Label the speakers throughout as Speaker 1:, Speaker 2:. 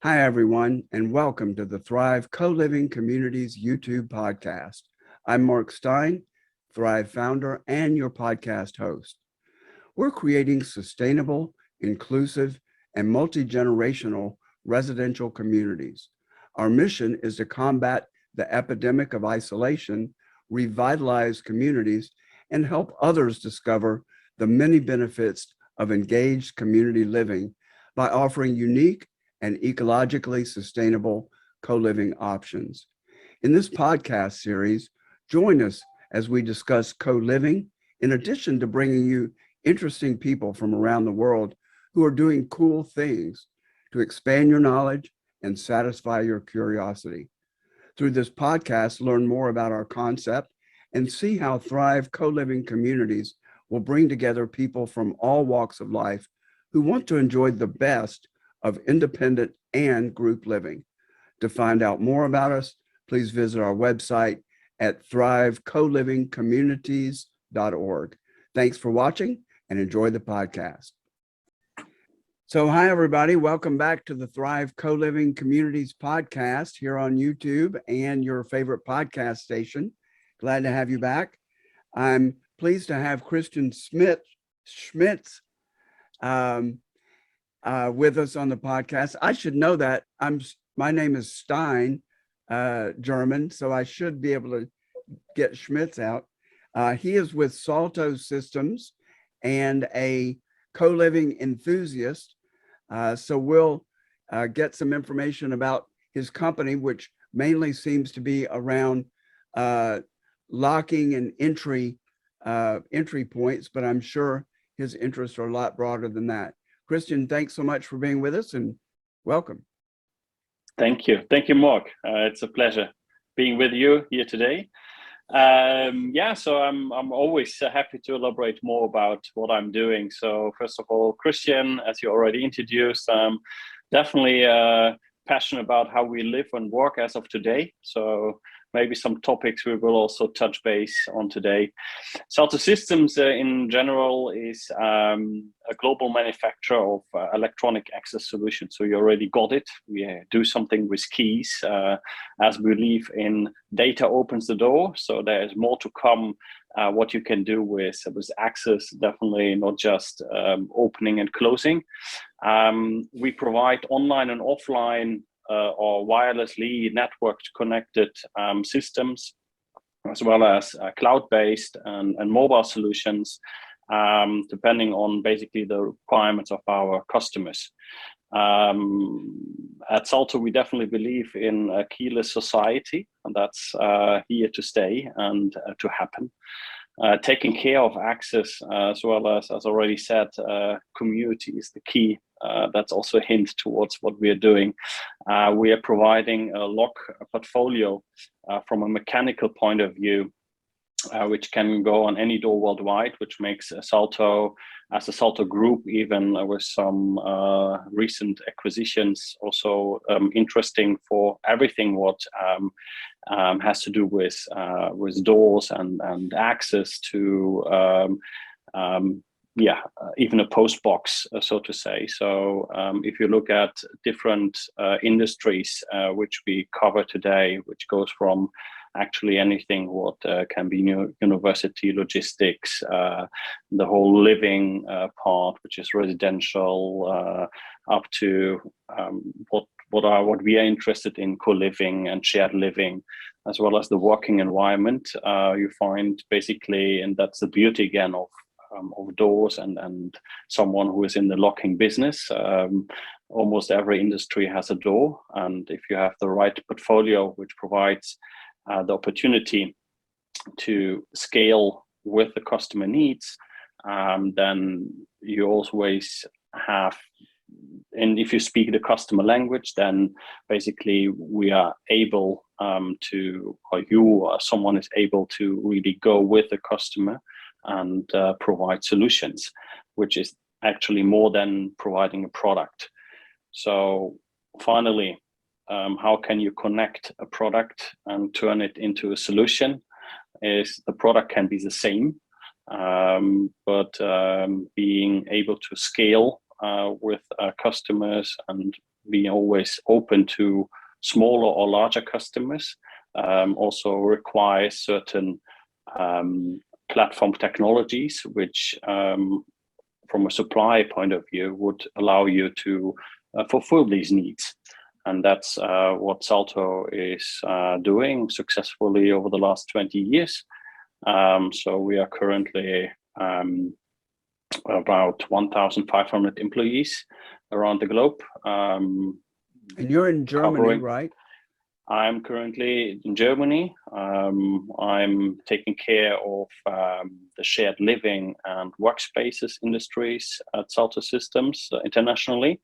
Speaker 1: Hi, everyone, and welcome to the Thrive Co-Living Communities YouTube podcast. I'm Mark Stein, Thrive founder and your podcast host. We're creating sustainable, inclusive, and multi-generational residential communities. Our mission is to combat the epidemic of isolation, revitalize communities, and help others discover the many benefits of engaged community living by offering unique and ecologically sustainable co-living options. In this podcast series, join us as we discuss co-living, in addition to bringing you interesting people from around the world who are doing cool things to expand your knowledge and satisfy your curiosity. Through this podcast, learn more about our concept and see how Thrive co-living communities will bring together people from all walks of life who want to enjoy the best of independent and group living. To find out more about us, please visit our website at thrivecolivingcommunities.org. Thanks for watching and enjoy the podcast. So hi, everybody. Welcome back to the Thrive Co-Living Communities podcast here on YouTube and your favorite podcast station. Glad to have you back. I'm pleased to have Christian Schmitz with us on the podcast. I should know that. My name is Stein, German, so I should be able to get Schmitz out. He is with Salto Systems and a co-living enthusiast. So we'll get some information about his company, which mainly seems to be around locking and entry points, but I'm sure his interests are a lot broader than that. Christian, thanks so much for being with us and welcome.
Speaker 2: Thank you, Mark. It's a pleasure being with you here today. So I'm always happy to elaborate more about what I'm doing. So first of all, Christian, as you already introduced, definitely passionate about how we live and work as of today. So maybe some topics we will also touch base on today. Salto Systems in general is a global manufacturer of electronic access solutions. So you already got it. We do something with keys as we believe in data opens the door. So there is more to come what you can do with access, definitely not just opening and closing. We provide online and offline or wirelessly networked connected systems, as well as cloud-based and mobile solutions, depending on basically the requirements of our customers. At Salto, we definitely believe in a keyless society, and that's here to stay and to happen. Taking care of access, as well as already said, community is the key. That's also a hint towards what we are doing. We are providing a lock portfolio from a mechanical point of view, which can go on any door worldwide, which makes Salto, as a Salto group, even with some recent acquisitions, also interesting for everything what has to do with doors and access to even a post box, so to say. So if you look at different industries which we cover today, which goes from actually anything what can be university logistics, the whole living part, which is residential, up to what we are interested in, co-living and shared living, as well as the working environment. You find basically, and that's the beauty again of doors and someone who is in the locking business. Almost every industry has a door, and if you have the right portfolio, which provides the opportunity to scale with the customer needs, then you always have, and if you speak the customer language, then basically we are able to, or you or someone is able to really go with the customer and provide solutions, which is actually more than providing a product. So finally, how can you connect a product and turn it into a solution? Is the product can be the same, but being able to scale with customers and being always open to smaller or larger customers, also requires certain platform technologies, which from a supply point of view would allow you to fulfill these needs. And that's what Salto is doing successfully over the last 20 years. So we are currently about 1,500 employees around the globe.
Speaker 1: And you're in Germany, right?
Speaker 2: I'm currently in Germany. I'm taking care of the shared living and workspaces industries at Salto Systems internationally,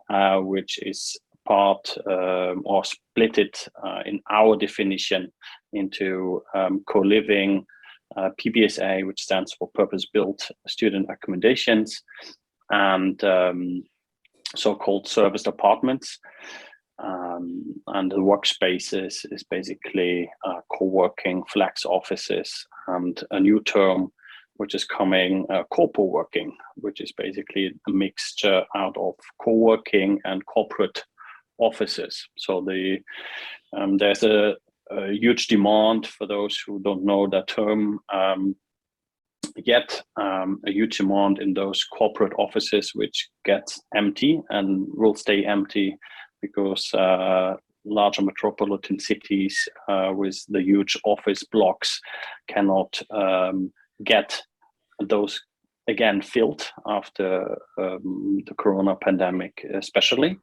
Speaker 2: which is part or split it in our definition into co-living, PBSA, which stands for purpose-built student accommodations, and so-called serviced apartments. And the workspaces is basically co-working, flex offices, and a new term which is coming, corpo working, which is basically a mixture out of co-working and corporate offices. So there's a huge demand, for those who don't know that term yet, a huge demand in those corporate offices which get empty and will stay empty because larger metropolitan cities with the huge office blocks cannot get those again filled after the corona pandemic especially.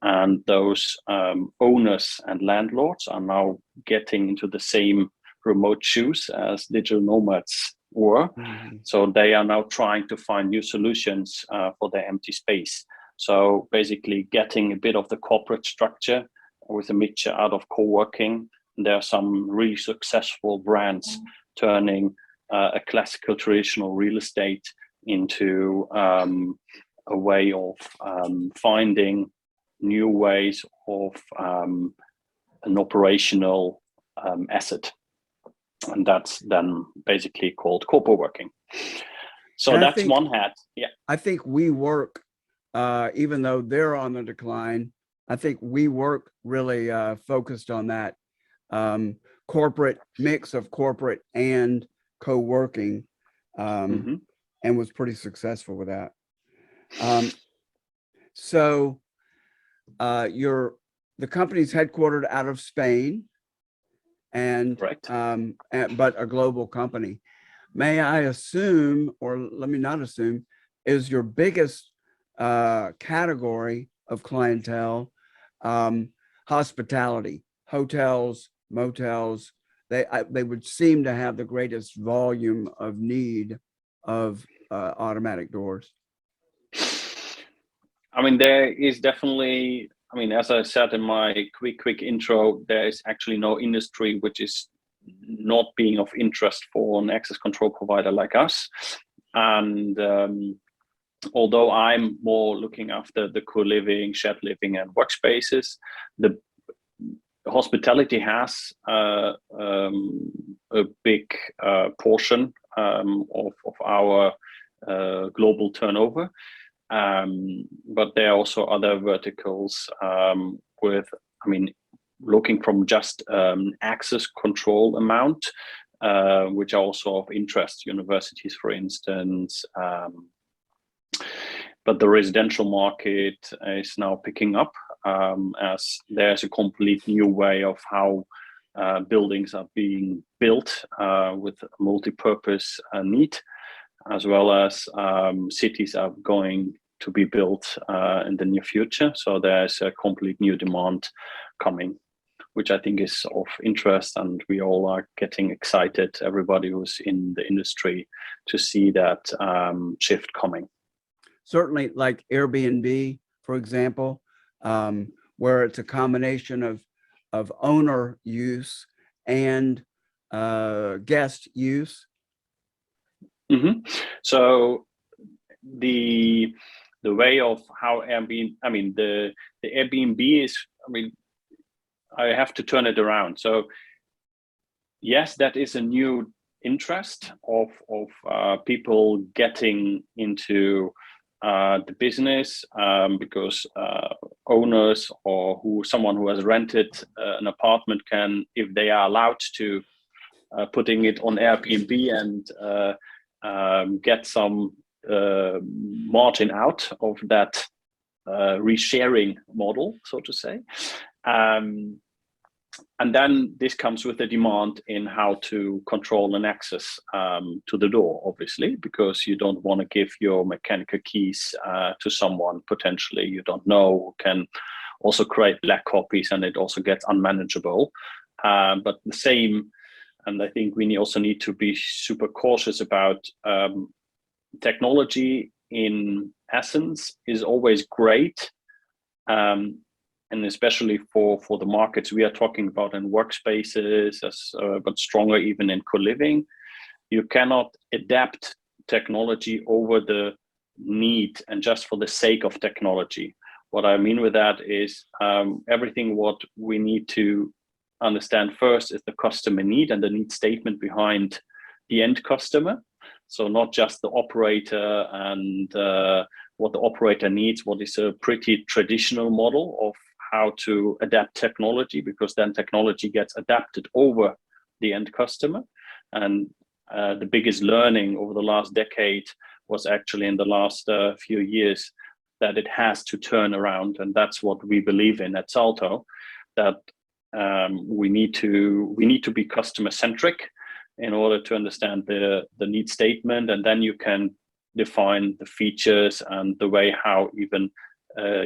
Speaker 2: And those owners and landlords are now getting into the same remote shoes as digital nomads were. So they are now trying to find new solutions for their empty space. So basically getting a bit of the corporate structure with a mixture out of co-working. There are some really successful brands turning a classical traditional real estate into a way of finding new ways of an operational asset. And that's then basically called corpo working. So and that's one hat. Yeah.
Speaker 1: I think WeWork, even though they're on the decline, I think WeWork really focused on that corporate mix of corporate and co-working, and was pretty successful with that. So the company's headquartered out of Spain, and but a global company. May I assume, or let me not assume, is your biggest category of clientele hospitality, hotels, motels? They would seem to have the greatest volume of need of automatic doors.
Speaker 2: I mean, there is definitely, I mean, as I said in my quick intro, there is actually no industry which is not being of interest for an access control provider like us. And although I'm more looking after the co-living, shared living, and workspaces, the hospitality has a big portion of our global turnover. But there are also other verticals with, I mean, looking from just access control amount, which are also of interest, universities, for instance. But the residential market is now picking up as there's a complete new way of how buildings are being built with multi-purpose need, as well as cities are going to be built in the near future. So there's a complete new demand coming, which I think is of interest, and we all are getting excited, everybody who's in the industry, to see that shift coming.
Speaker 1: Certainly, like Airbnb, for example, where it's a combination of owner use and guest use.
Speaker 2: So the way of how Airbnb, I mean, the Airbnb is, I mean, I have to turn it around. So yes, that is a new interest of people getting into the business, because owners or someone who has rented an apartment can, if they are allowed to, putting it on Airbnb and get some margin out of that resharing model, so to say. And then this comes with the demand in how to control and access to the door, obviously, because you don't want to give your mechanical keys to someone potentially you don't know, who can also create black copies, and it also gets unmanageable. But the same, and I think we also need to be super cautious about technology in essence is always great. And especially for the markets we are talking about in workspaces, but stronger even in co-living, you cannot adapt technology over the need and just for the sake of technology. What I mean with that is everything what we need to understand first is the customer need and the need statement behind the end customer. So not just the operator and what the operator needs, what is a pretty traditional model of how to adapt technology, because then technology gets adapted over the end customer. And the biggest learning over the last decade was actually in the last few years that it has to turn around. And that's what we believe in at Salto, that we need to be customer centric in order to understand the need statement, and then you can define the features and the way how even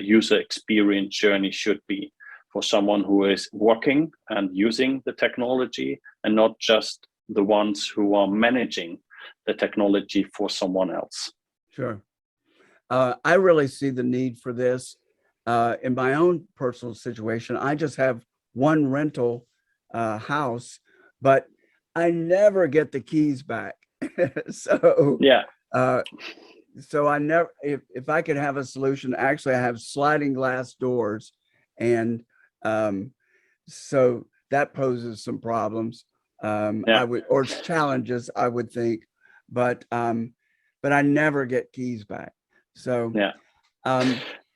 Speaker 2: user experience journey should be for someone who is working and using the technology, and not just the ones who are managing the technology for someone else.
Speaker 1: Sure. I really see the need for this in my own personal situation. I just have one rental house, but I never get the keys back. So
Speaker 2: yeah.
Speaker 1: So I never, if I could have a solution, actually I have sliding glass doors, and so that poses some problems. I would, or challenges, I would think, but I never get keys back. So
Speaker 2: yeah.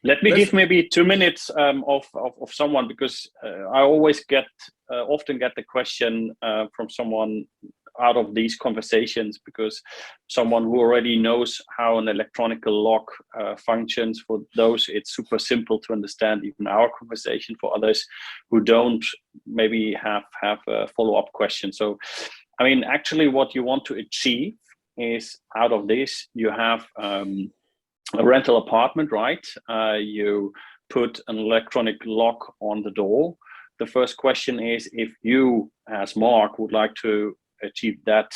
Speaker 2: Let me give maybe 2 minutes of someone, because I always often get the question from someone out of these conversations, because someone who already knows how an electronic lock functions, for those it's super simple to understand even our conversation. For others who don't, maybe have a follow-up question. So I mean, actually what you want to achieve is, out of this you have a rental apartment, right? You put an electronic lock on the door. The first question is, if you as Mark would like to achieve that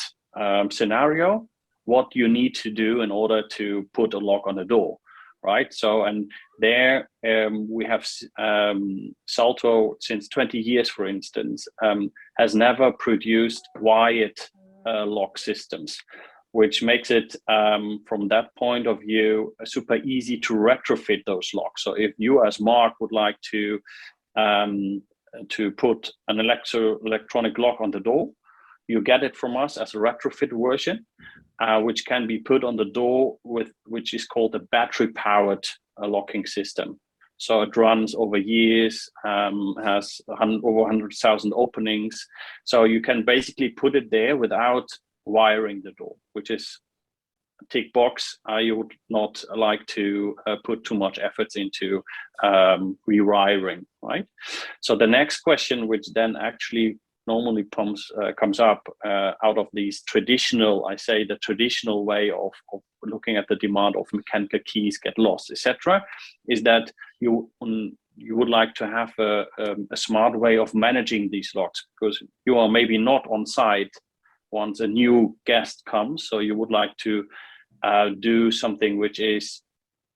Speaker 2: scenario, what you need to do in order to put a lock on the door, right? So, and there we have Salto since 20 years, for instance, has never produced wired lock systems, which makes it, from that point of view, super easy to retrofit those locks. So if you as Mark would like to put an electronic lock on the door, you get it from us as a retrofit version, which can be put on the door which is called a battery-powered locking system. So it runs over years, has over 100,000 openings. So you can basically put it there without wiring the door, which is a tick box. You would not like to put too much efforts into rewiring, right? So the next question, which then actually normally comes up out of these traditional, I say the traditional way of looking at the demand of mechanical keys get lost, etc., is that you would like to have a smart way of managing these locks, because you are maybe not on site once a new guest comes. So you would like to do something which is,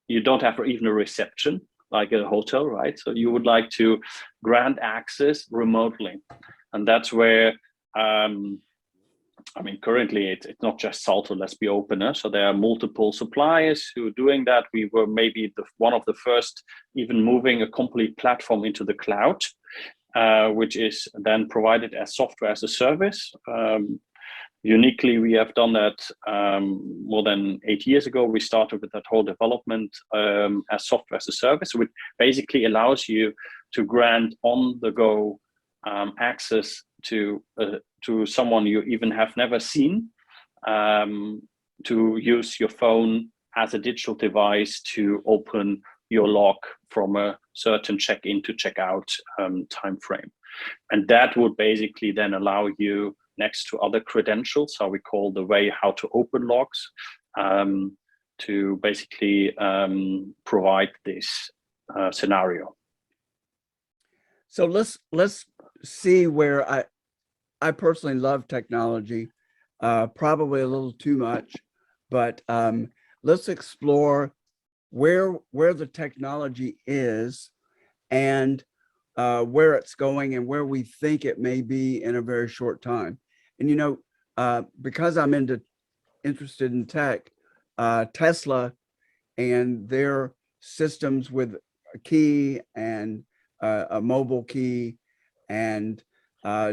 Speaker 2: you don't have even a reception like a hotel, right? So you would like to grant access remotely. And that's where, I mean, currently it's not just Salto, let's be open. So there are multiple suppliers who are doing that. We were maybe one of the first even moving a complete platform into the cloud, which is then provided as software as a service. Uniquely, we have done that more than 8 years ago. We started with that whole development as software as a service, which basically allows you to grant on-the-go access to someone you even have never seen, to use your phone as a digital device to open your lock from a certain check-in to check-out time frame. And that would basically then allow you, next to other credentials, how we call the way how to open locks, to basically provide this scenario.
Speaker 1: So let's see where I personally love technology, probably a little too much, but let's explore where the technology is and where it's going and where we think it may be in a very short time. And, you know, because I'm interested in tech, Tesla and their systems with a key and a mobile key and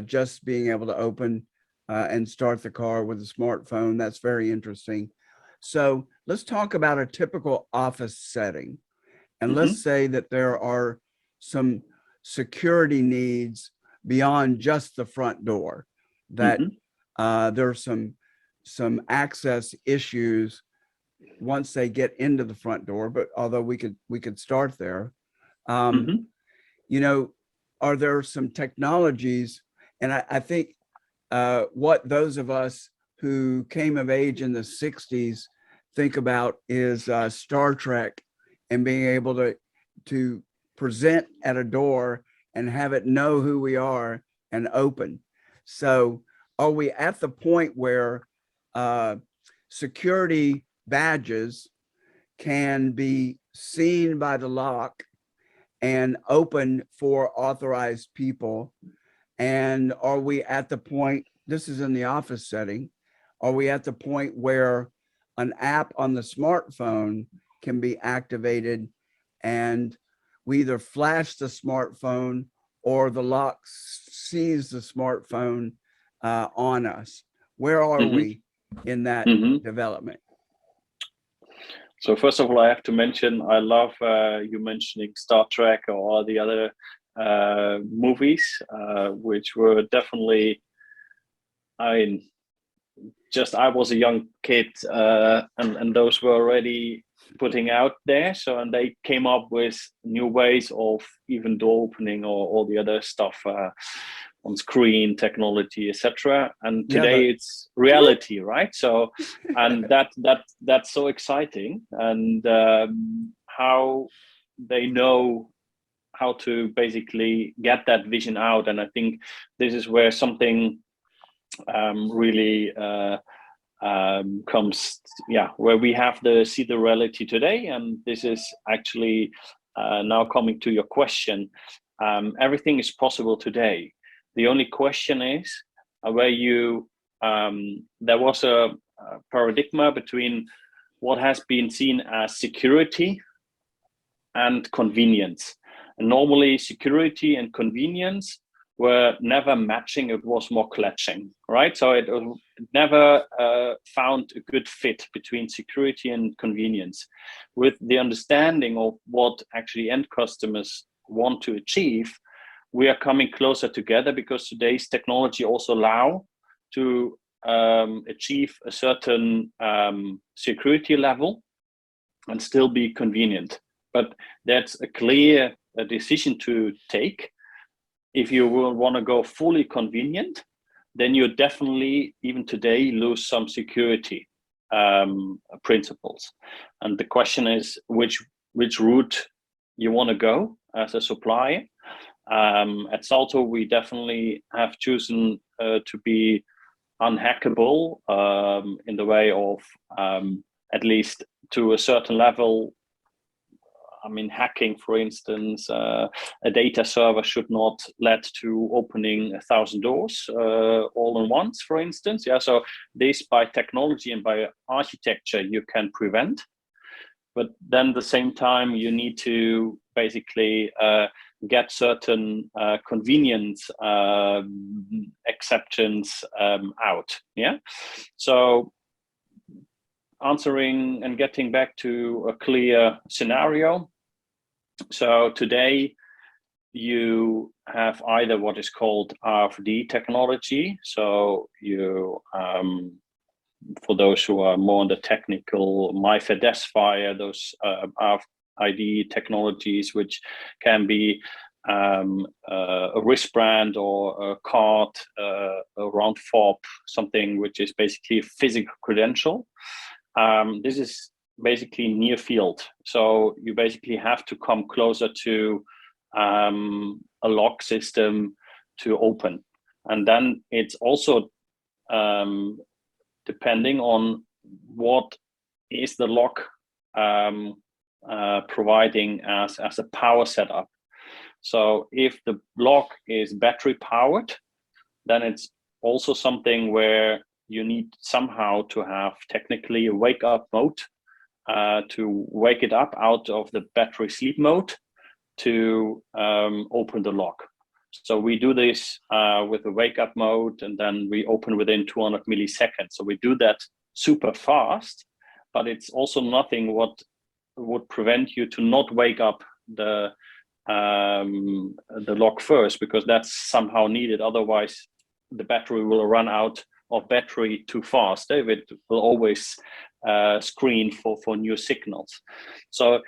Speaker 1: just being able to open and start the car with a smartphone, that's very interesting. So let's talk about a typical office setting. And let's say that there are some security needs beyond just the front door, that there's some access issues once they get into the front door, but although we could start there. You know, are there some technologies, and I think what those of us who came of age in the 60s think about is Star Trek and being able to present at a door and have it know who we are and open. So are we at the point where security badges can be seen by the lock and open for authorized people? And are we at the point, this is in the office setting, are we at the point where an app on the smartphone can be activated and we either flash the smartphone or the lock sees the smartphone on us? Where are we in that development?
Speaker 2: So first of all, I have to mention, I love you mentioning Star Trek or all the other movies, which were definitely, I was a young kid, and those were already putting out there. So, and they came up with new ways of even door opening or all the other stuff on screen technology, etc. And today it's reality, right? So, and that's so exciting, and how they know how to basically get that vision out. And I think this is where something really comes, where we have to see the reality today. And this is actually now coming to your question. Everything is possible today. The only question is where there was a paradigm between what has been seen as security and convenience. And normally security and convenience were never matching, it was more clutching, right? So it never found a good fit between security and convenience. With the understanding of what actually end customers want to achieve, we are coming closer together, because today's technology also allow to achieve a certain security level and still be convenient. But that's a clear decision to take. If you will want to go fully convenient, then you definitely, even today, lose some security principles. And the question is which route you want to go as a supplier. At Salto, we definitely have chosen to be unhackable in the way of, at least to a certain level. I mean, hacking, for instance, a data server should not lead to opening 1,000 doors all at once, for instance. Yeah, so this by technology and by architecture you can prevent. but then at the same time you need to basically get certain convenience exceptions out. Yeah. So answering and getting back to a clear scenario. So today you have either what is called RFID technology. So you, for those who are more on the technical, MyFedesfire, those RFID technologies, which can be a wristband or a card, a round fob, something which is basically a physical credential. This is basically near field. So you basically have to come closer to a lock system to open. And then it's also depending on what is the lock providing as a power setup. So if the lock is battery powered, then it's also something where you need somehow to have technically a wake up mode to wake it up out of the battery sleep mode to open the lock. So we do this with a wake up mode, and then we open within 200 milliseconds. So we do that super fast, but it's also nothing what would prevent you to not wake up the lock first, because that's somehow needed. Otherwise, the battery will run out of battery too fast. It will always screen for new signals. So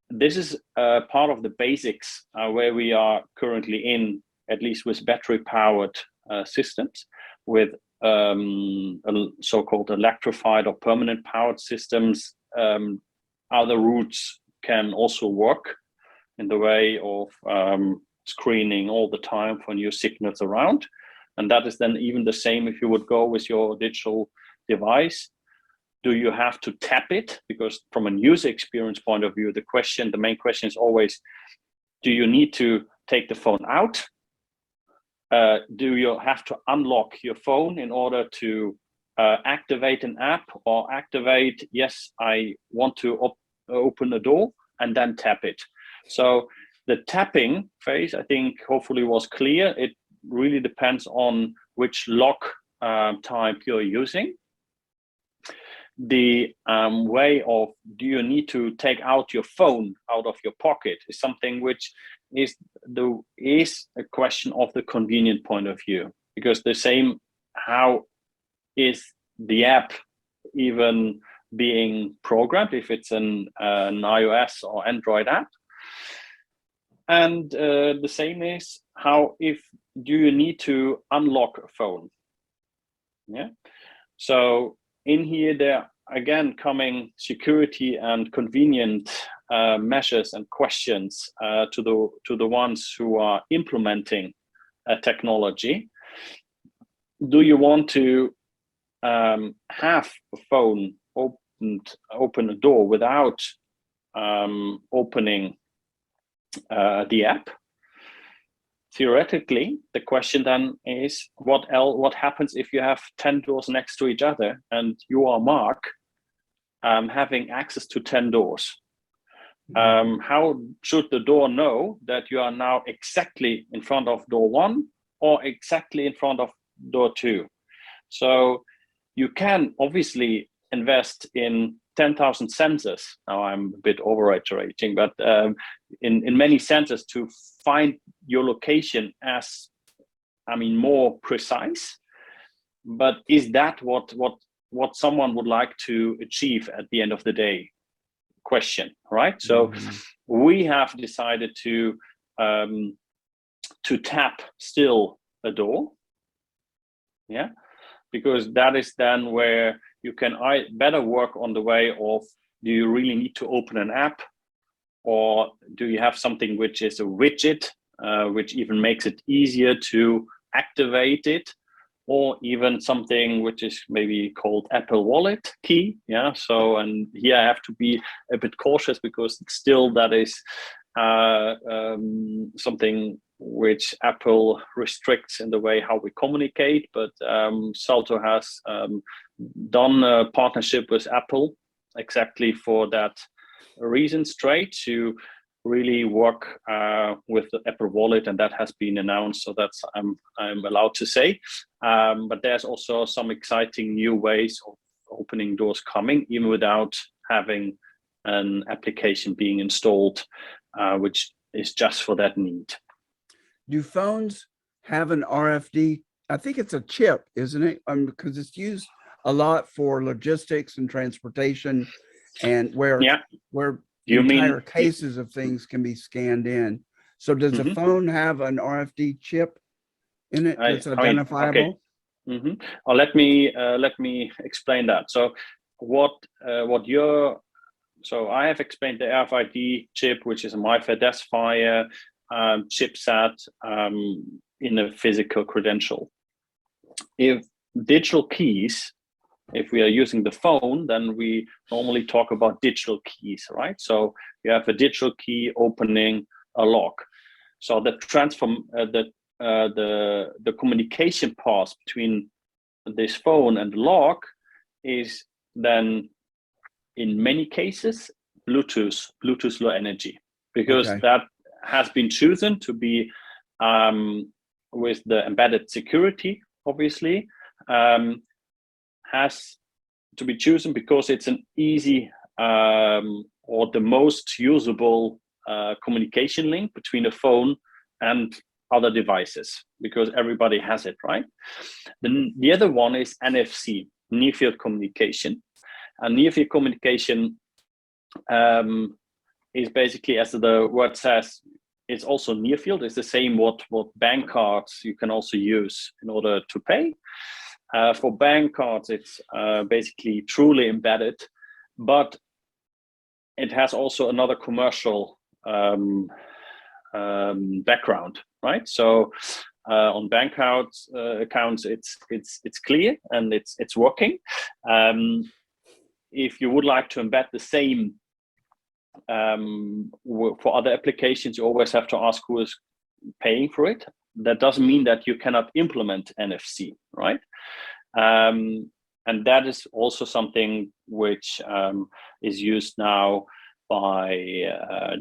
Speaker 2: this is part of the basics where we are currently in, at least with battery powered systems. With so-called electrified or permanent powered systems, other routes can also work in the way of screening all the time for new signals around. And that is then even the same if you would go with your digital device. Do you have to tap it? Because from a user experience point of view, the main question is always, do you need to take the phone out? Do you have to unlock your phone in order to activate an app, or activate, yes, I want to open a door, and then tap it? So the tapping phase, I think, hopefully was clear. It really depends on which lock type you're using. The way of, do you need to take out your phone out of your pocket, is something which is a question of the convenient point of view. Because the same, how is the app even being programmed, if it's an iOS or Android app? And the same is how, do you need to unlock a phone? Yeah. So in here, there again coming security and convenient measures and questions to the ones who are implementing a technology. Do you want to have a phone open a door without opening the app? Theoretically, the question then is, what happens if you have 10 doors next to each other and you are Mark having access to 10 doors? How should the door know that you are now exactly in front of door 1 or exactly in front of door 2? So you can obviously invest in 10,000 sensors. Now I'm a bit over-iterating, but in many sensors to find your location as, more precise. But is that what someone would like to achieve at the end of the day? Question, right? So we have decided to tap still a door. Yeah. Because that is then where you can better work on the way of, do you really need to open an app, or do you have something which is a widget, which even makes it easier to activate it, or even something which is maybe called Apple Wallet key. Yeah. So, and here I have to be a bit cautious, because still that is something which Apple restricts in the way how we communicate. But Salto has done a partnership with Apple exactly for that reason straight to really work with the Apple Wallet, and that has been announced, so that's I'm allowed to say. But there's also some exciting new ways of opening doors coming, even without having an application being installed, which is just for that need.
Speaker 1: Do phones have an RFID? I think it's a chip, isn't it? Because it's used a lot for logistics and transportation, and where entire cases of things can be scanned in. So does a phone have an RFID chip in it that's identifiable?
Speaker 2: Well, let me explain that. So so I have explained the RFID chip, which is a MiFi identifier chipset in a physical credential. If digital keys, if we are using the phone, then we normally talk about digital keys, right? So you have a digital key opening a lock. So the the communication path between this phone and the lock is then, in many cases, Bluetooth low energy, because that has been chosen to be with the embedded security, obviously, has to be chosen because it's an easy or the most usable communication link between a phone and other devices, because everybody has it, right? Then the other one is NFC, near field communication. And near field communication is basically, as the word says, it's also near field. It's the same what bank cards you can also use in order to pay. For bank cards, it's basically truly embedded, but it has also another commercial background, right? So on bank accounts, it's clear and it's working. If you would like to embed the same for other applications, you always have to ask who is paying for it. That doesn't mean that you cannot implement NFC, right? And that is also something which is used now by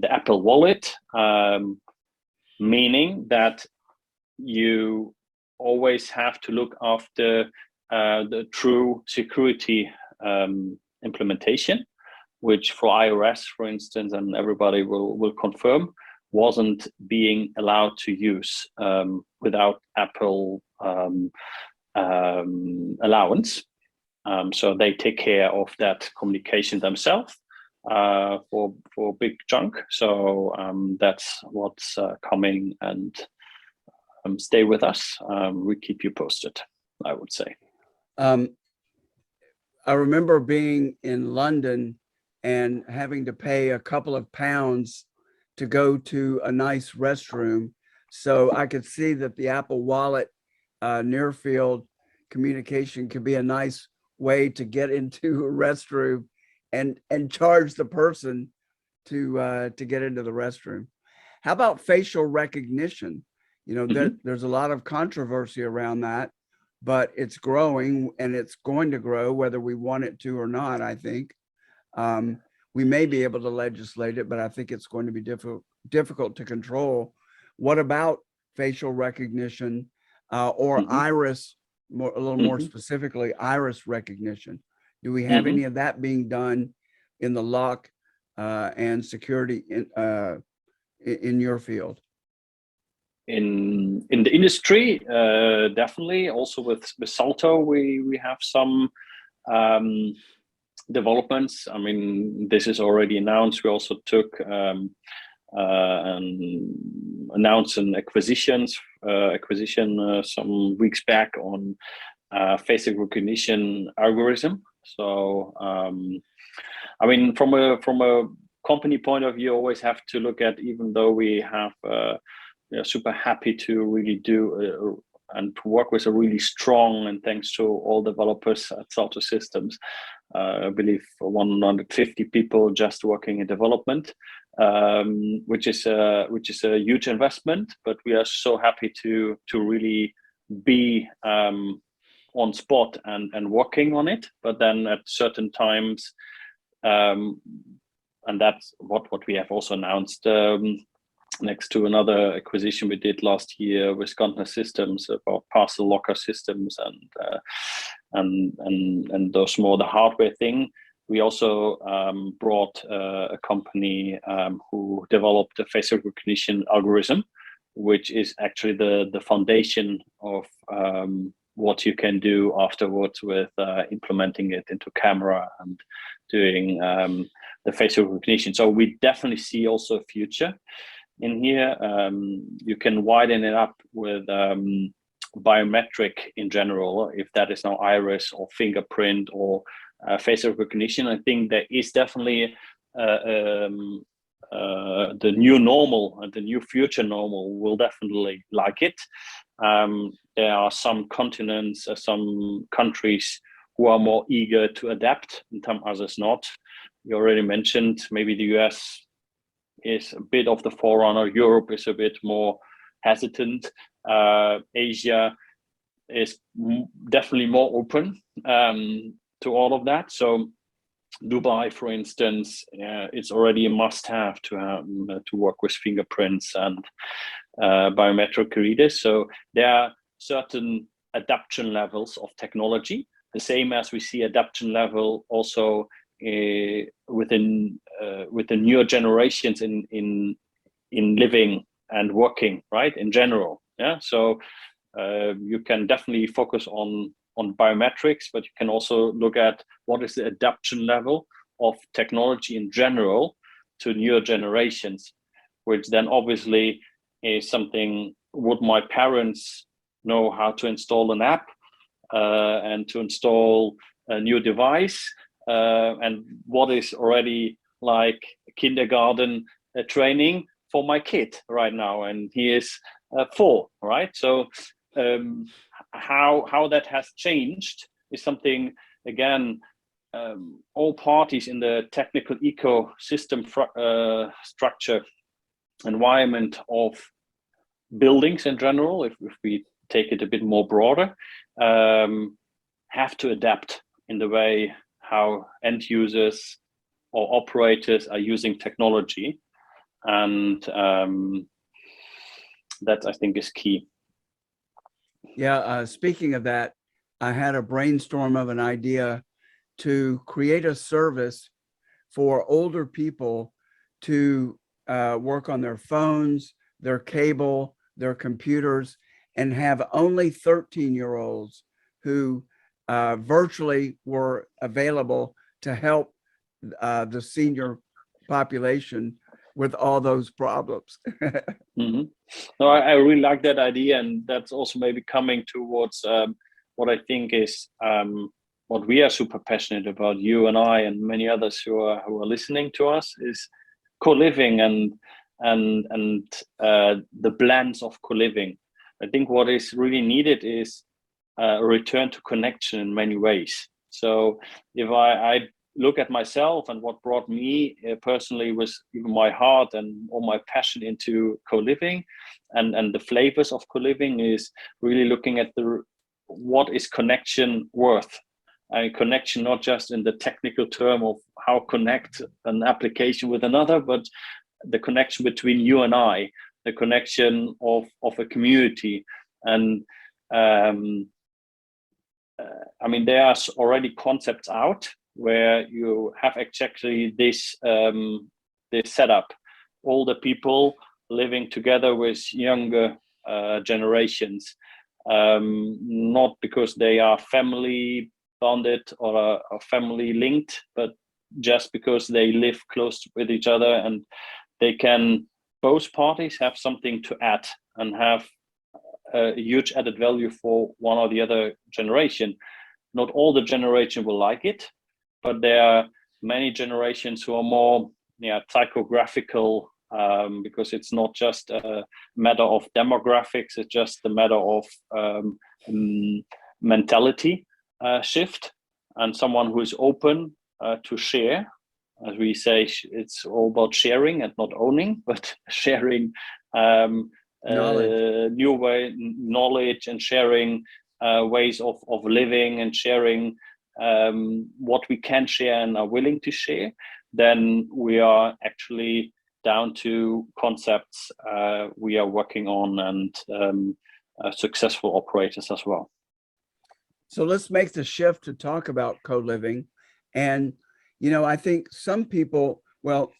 Speaker 2: the Apple Wallet, meaning that you always have to look after the true security implementation, which for iOS, for instance, and everybody will confirm, wasn't being allowed to use without Apple allowance. So they take care of that communication themselves for a big chunk. So that's what's coming, and stay with us. We keep you posted, I would say.
Speaker 1: I remember being in London and having to pay a couple of pounds to go to a nice restroom. So I could see that the Apple Wallet near field communication could be a nice way to get into a restroom and charge the person to get into the restroom. How about facial recognition? You know, there's a lot of controversy around that, but it's growing and it's going to grow whether we want it to or not, I think. We may be able to legislate it, but I think it's going to be difficult to control. What about facial recognition or iris, a little more specifically, iris recognition? Do we have any of that being done in the lock and security in your field?
Speaker 2: In the industry, definitely. Also with Salto, we have some developments. I mean, this is already announced. We also took announced an acquisition some weeks back on face recognition algorithm. So I mean, from a company point of view, you always have to look at, even though we have we are super happy to really do and to work with a really strong, and thanks to all developers at Salto Systems, I believe 150 people just working in development, which is a huge investment. But we are so happy to really be on spot and working on it. But then at certain times, that's what we have also announced, next to another acquisition we did last year with Salto Systems about parcel locker systems and those more the hardware thing. We also brought a company who developed a face recognition algorithm, which is actually the foundation of what you can do afterwards with implementing it into camera and doing the facial recognition. So we definitely see also a future in here. You can widen it up with biometric in general, if that is now iris or fingerprint or facial recognition. I think there is definitely the new normal, and the new future normal will definitely like it. There are some continents, some countries who are more eager to adapt, and some others not. You already mentioned maybe the US is a bit of the forerunner. Europe is a bit more hesitant. Asia is definitely more open to all of that. So Dubai, for instance, it's already a must-have to work with fingerprints and biometric readers. So there are certain adaptation levels of technology, the same as we see adaptation level also within the newer generations in living and working, right, in general. Yeah, so you can definitely focus on biometrics, but you can also look at what is the adaptation level of technology in general to newer generations, which then obviously is something. Would my parents know how to install an app and to install a new device? And what is already like kindergarten training for my kid right now, and he is 4, right? So how that has changed is something, again, all parties in the technical ecosystem structure environment of buildings in general, if we take it a bit more broader, have to adapt in the way how end users or operators are using technology. And that, I think, is key.
Speaker 1: Yeah, speaking of that, I had a brainstorm of an idea to create a service for older people to work on their phones, their cable, their computers, and have only 13-year-olds who virtually were available to help the senior population with all those problems.
Speaker 2: Mm-hmm. No, I really like that idea, and that's also maybe coming towards what I think is what we are super passionate about. You and I and many others who are listening to us is co-living and the blends of co-living. I think what is really needed is a return to connection in many ways. So if I look at myself and what brought me personally was even my heart and all my passion into co-living and the flavors of co-living is really looking at what is connection worth. Connection not just in the technical term of how connect an application with another, but the connection between you and I, the connection of a community. And I mean, there are already concepts out where you have exactly this setup, all the people living together with younger generations, not because they are family bonded or family linked, but just because they live close with each other, and they can, both parties have something to add and have a huge added value for one or the other generation. Not all the generation will like it, but there are many generations who are more psychographical, because it's not just a matter of demographics, it's just a matter of mentality shift, and someone who is open to share. As we say, it's all about sharing and not owning, but sharing new knowledge and sharing ways of living and sharing what we can share and are willing to share. then we are actually down to concepts we are working on, and successful operators as well.
Speaker 1: So let's make the shift to talk about co-living. And, you know, I think some people, well,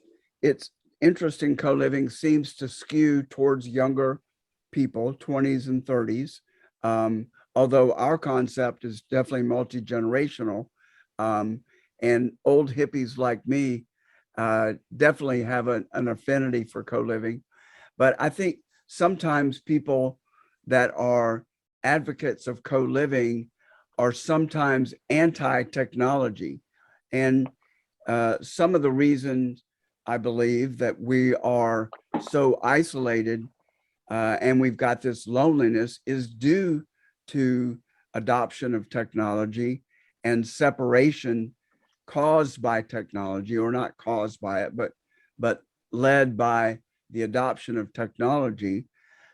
Speaker 1: it's interesting, co-living seems to skew towards younger people, 20s and 30s. Although our concept is definitely multi-generational. And old hippies like me definitely have an affinity for co-living. But I think sometimes people that are advocates of co-living are sometimes anti-technology. And some of the reasons I believe that we are so isolated and we've got this loneliness is due to adoption of technology and separation caused by technology, or not caused by it, but led by the adoption of technology.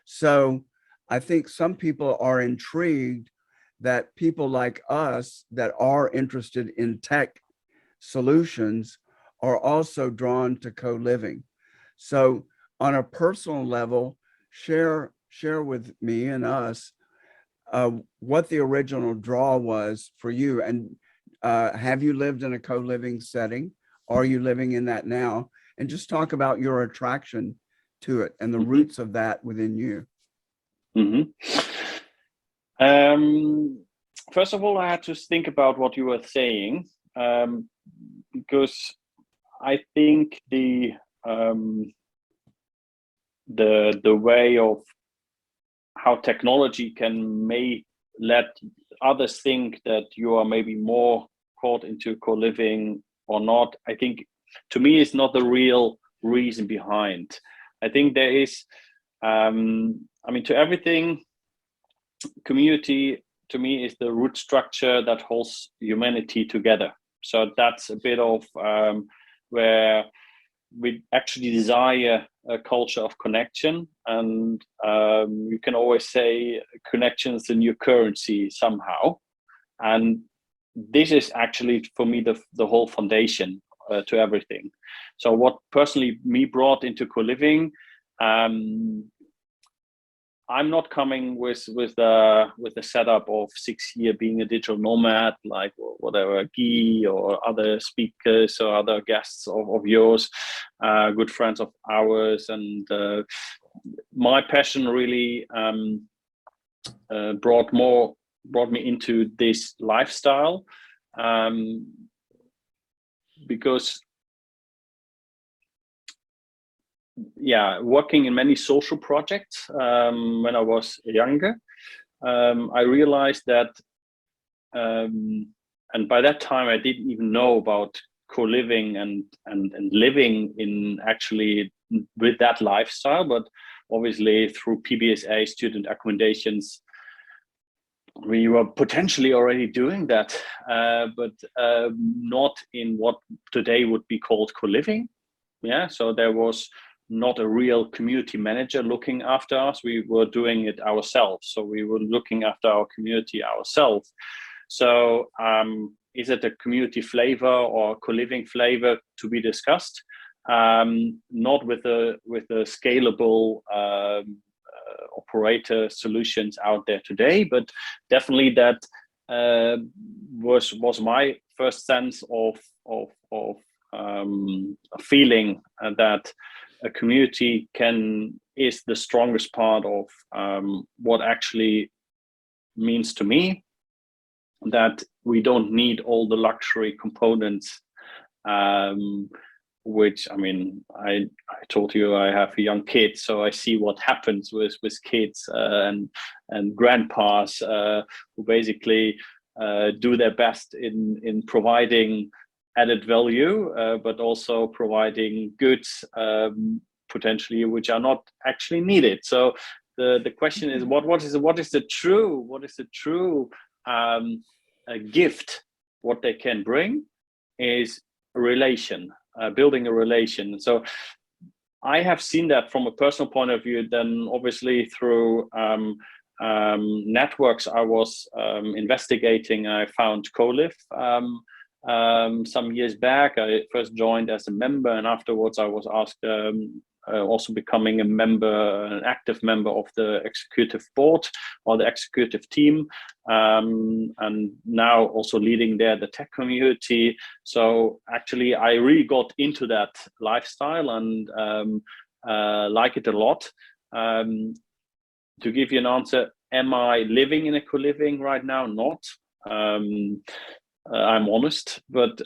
Speaker 1: So I think some people are intrigued that people like us that are interested in tech solutions are also drawn to co-living. So on a personal level, share with me and us what the original draw was for you. And have you lived in a co-living setting? Are you living in that now? And just talk about your attraction to it and the roots of that within you.
Speaker 2: First of all, I had to think about what you were saying, because I think the way of how technology may let others think that you are maybe more caught into co-living or not, I think to me is not the real reason behind. I think there is, I mean, to everything, community to me is the root structure that holds humanity together. So that's a bit of where we actually desire a culture of connection, and you can always say connection is the new currency somehow. And this is actually for me the whole foundation to everything. So what personally me brought into co-living, I'm not coming with the setup of 6 year being a digital nomad, like whatever Guy or other speakers or other guests of yours, good friends of ours. And my passion really brought me into this lifestyle, because working in many social projects when I was younger, I realized that, and by that time I didn't even know about co-living and living in actually with that lifestyle, but obviously through PBSA student accommodations we were potentially already doing that, but not in what today would be called co-living. So there was not a real community manager looking after us. We were doing it ourselves. So we were looking after our community ourselves. So is it a community flavor or co-living flavor to be discussed? Not with the scalable operator solutions out there today, but definitely that was my first sense of feeling that a community is the strongest part of what actually means to me, that we don't need all the luxury components, which, I mean, I told you I have a young kid, so I see what happens with kids and grandpas who basically do their best in providing added value, but also providing goods potentially which are not actually needed. So the question is, what is the true gift? What they can bring is a relation, building a relation. So I have seen that from a personal point of view. Then obviously through networks I was investigating, I found Co-Liv. some years back. I first joined as a member, and afterwards I was asked also becoming a member, an active member of the executive board or the executive team, and now also leading there the tech community. So actually, I really got into that lifestyle and like it a lot. To give you an answer, am I living in a co-living right now? Not. I'm honest, but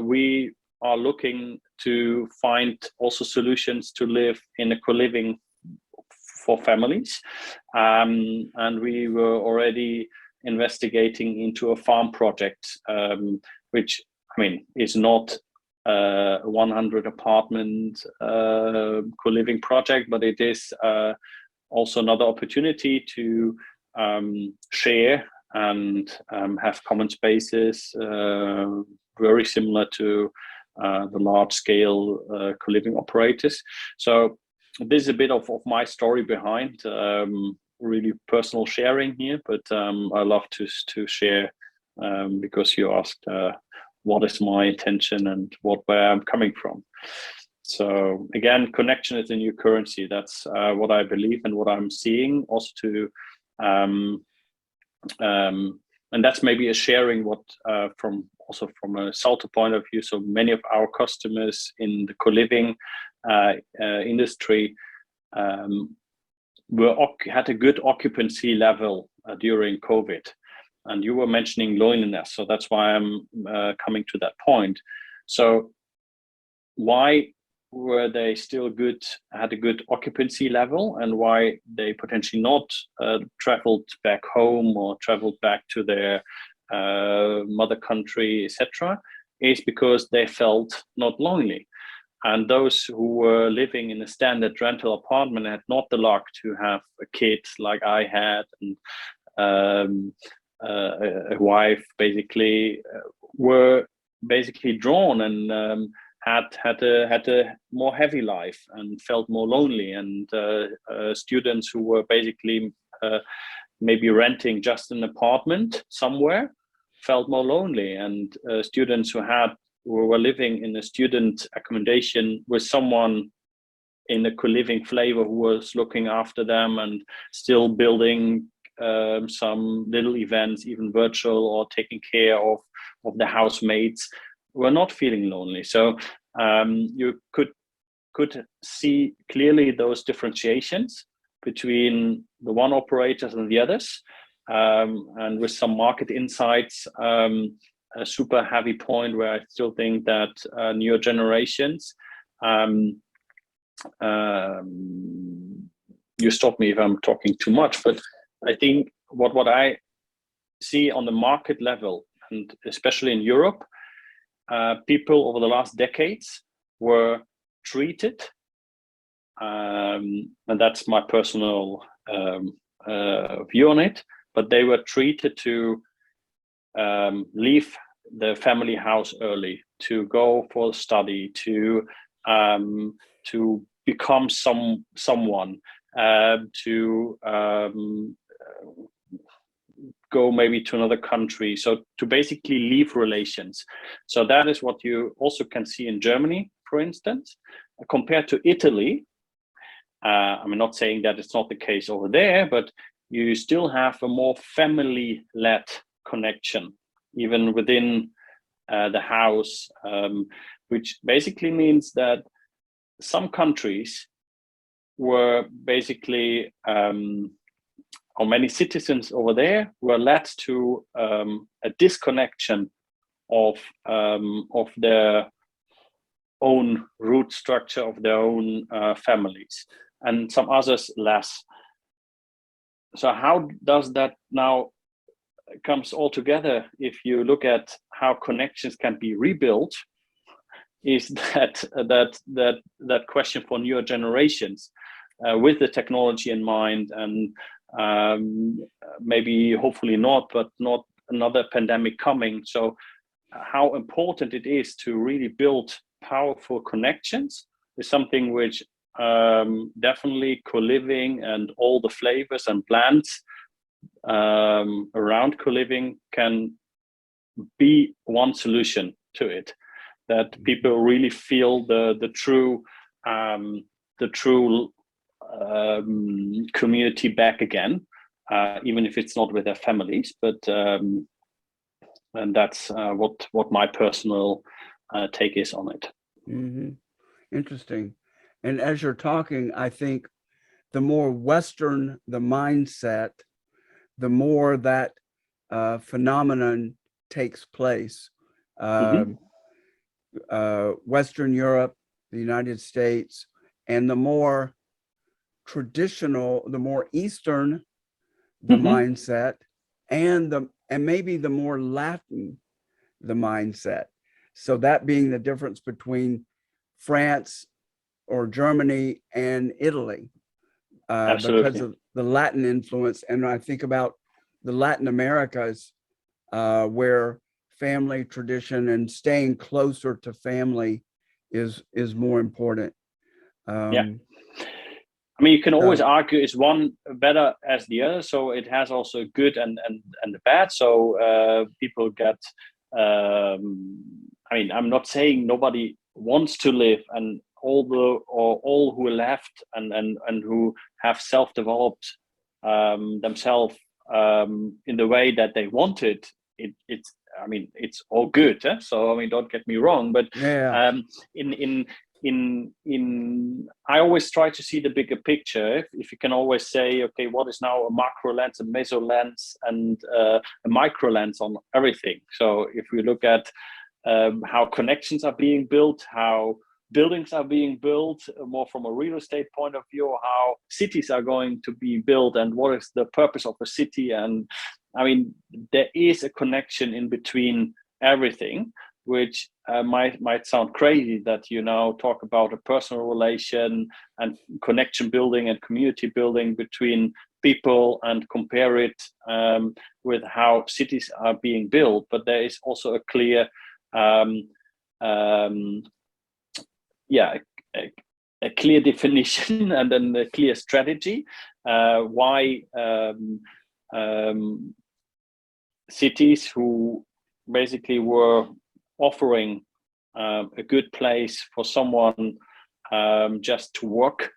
Speaker 2: we are looking to find also solutions to live in a co-living for families. And we were already investigating into a farm project, which, I mean, is not a 100 apartment co-living project, but it is also another opportunity to share and have common spaces, very similar to the large scale co-living operators. So this is a bit of my story behind, really personal sharing here, but I love to share because you asked what is my intention and where I'm coming from. So again, connection is the new currency. That's what I believe and what I'm seeing. Also to and that's maybe a sharing what from a Salto point of view. So many of our customers in the co-living industry had a good occupancy level during COVID. And you were mentioning loneliness, so that's why I'm coming to that point. So why were they still had a good occupancy level, and why they potentially not traveled back home or traveled back to their mother country, etc., is because they felt not lonely. And those who were living in a standard rental apartment had not the luck to have a kid like I had, and a wife, basically, were basically drawn and had a more heavy life and felt more lonely. And students who were basically maybe renting just an apartment somewhere felt more lonely. And students who were living in a student accommodation with someone in a co-living flavor who was looking after them and still building some little events, even virtual, or taking care of the housemates, were not feeling lonely. So you could see clearly those differentiations between the one operators and the others, and with some market insights, a super heavy point where I still think that newer generations, you stop me if I'm talking too much, but I think what I see on the market level, and especially in Europe, people over the last decades were treated, and that's my personal view on it, but they were treated to leave the family house early, to go for study, to become someone, to go maybe to another country, so to basically leave relations. So that is what you also can see in Germany, for instance, compared to Italy. I'm not saying that it's not the case over there, but you still have a more family-led connection, even within the house, which basically means that some countries were basically, or many citizens over there were led to a disconnection of their own root structure, of their own families, and some others less. So how does that now comes all together? If you look at how connections can be rebuilt, is that question for newer generations, with the technology in mind, and maybe hopefully not another pandemic coming. So how important it is to really build powerful connections is something which definitely co-living and all the flavors and plans around co-living can be one solution to it, that people really feel the true community back again, even if it's not with their families. But and that's what my personal take is on it.
Speaker 1: Mm-hmm. Interesting. And as you're talking, I think the more Western the mindset, the more that phenomenon takes place. Western Europe, the United States, and the more traditional, the more Eastern the mindset, and maybe the more Latin the mindset. So that being the difference between France or Germany and Italy, because of the Latin influence. And I think about the Latin Americas, where family tradition and staying closer to family is more important.
Speaker 2: Yeah. I mean, you can always argue is one better as the other, so it has also good and the bad. So people get. I mean, I'm not saying nobody wants to live, and all who left and who have self-developed themselves in the way that they wanted. It's. I mean, it's all good. So I mean, don't get me wrong, but I always try to see the bigger picture. If you can always say, okay, what is now a macro lens, a meso lens, and a micro lens on everything. So if we look at how connections are being built, how buildings are being built, more from a real estate point of view, how cities are going to be built, and what is the purpose of a city. And I mean, there is a connection in between everything, which might sound crazy that you now talk about a personal relation and connection building and community building between people and compare it with how cities are being built. But there is also a clear a clear definition and then a clear strategy why cities who basically were offering a good place for someone just to work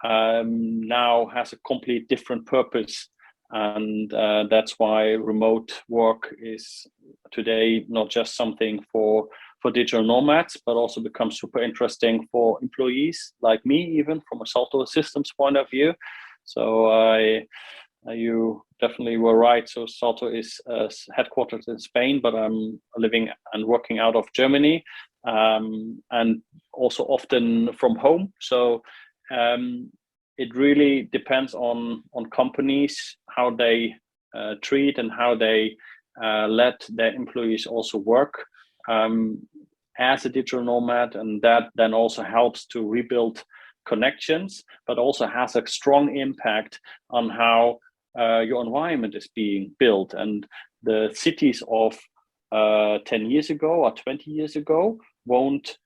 Speaker 2: now has a complete different purpose. And that's why remote work is today not just something for digital nomads, but also becomes super interesting for employees like me, even from a Salto Systems point of view. So you definitely were right. So Salto is headquartered in Spain, but I'm living and working out of Germany, and also often from home. So it really depends on companies, how they treat and how they let their employees also work as a digital nomad, and that then also helps to rebuild connections, but also has a strong impact on how your environment is being built. And the cities of 10 years ago or 20 years ago won't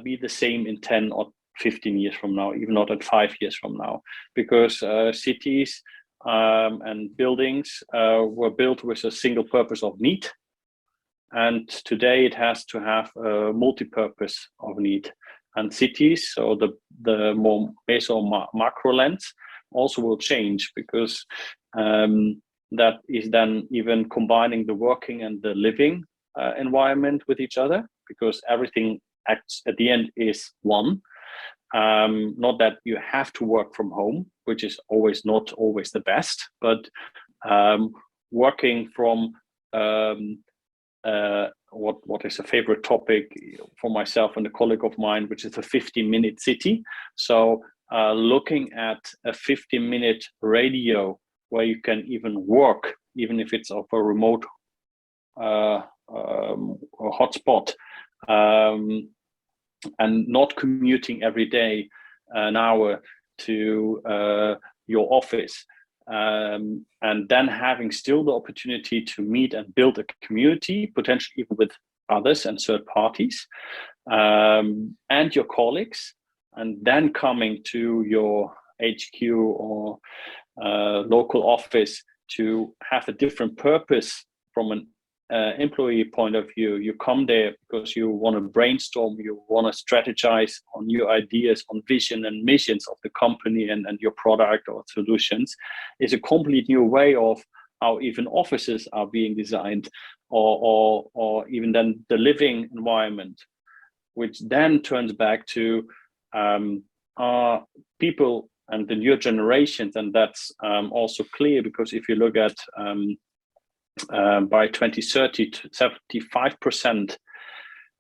Speaker 2: be the same in 10 or 15 years from now, even not at 5 years from now, because cities and buildings were built with a single purpose of need. And today it has to have a multi-purpose of need. And cities, so the more meso macro lens, also will change, because that is then even combining the working and the living environment with each other, because everything at the end is one. Not that you have to work from home, which is not always the best, but working from what is a favorite topic for myself and a colleague of mine, which is a 15-minute city. So looking at a 15-minute radio where you can even work, even if it's of a remote hotspot, and not commuting every day an hour to your office, and then having still the opportunity to meet and build a community, potentially even with others and third parties, and your colleagues, and then coming to your HQ or local office to have a different purpose from an employee point of view, you come there because you want to brainstorm, you want to strategize on new ideas, on vision and missions of the company and your product or solutions. Is a complete new way of how even offices are being designed, or even then the living environment, which then turns back to our people and the new generations. And that's also clear, because if you look at by 2030, 75%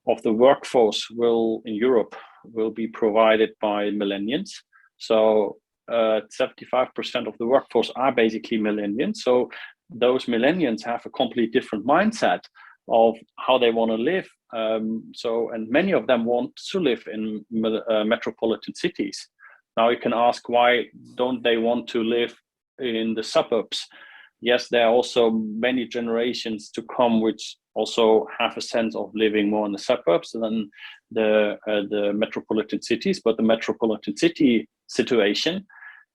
Speaker 2: of the workforce in Europe will be provided by millennials. So 75% of the workforce are basically millennials. So those millennials have a completely different mindset of how they want to live. And many of them want to live in metropolitan cities. Now you can ask, why don't they want to live in the suburbs? Yes, there are also many generations to come which also have a sense of living more in the suburbs than the metropolitan cities. But the metropolitan city situation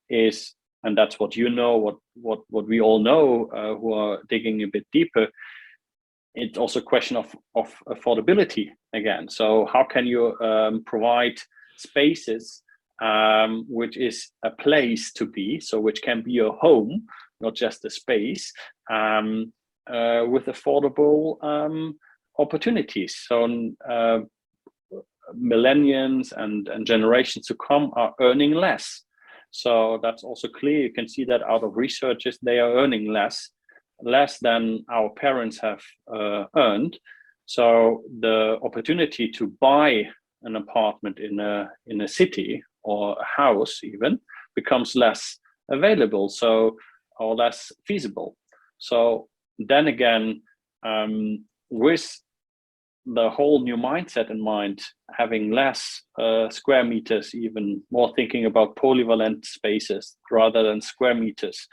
Speaker 2: is, and that's what you know, what we all know who are digging a bit deeper, it's also a question of affordability again. So how can you provide spaces which is a place to be, so which can be your home, not just a space, with affordable opportunities. So millennials and generations to come are earning less. So that's also clear. You can see that out of researches, they are earning less than our parents have earned. So the opportunity to buy an apartment in a city or a house even becomes less available, or less feasible. So then again, with the whole new mindset in mind, having less square meters, even more thinking about polyvalent spaces rather than square meters,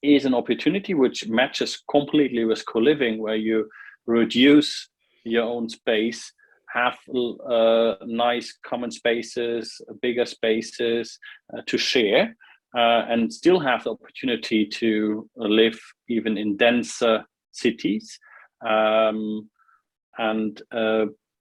Speaker 2: is an opportunity which matches completely with co-living, where you reduce your own space, have nice common spaces, bigger spaces to share, and still have the opportunity to live even in denser cities, and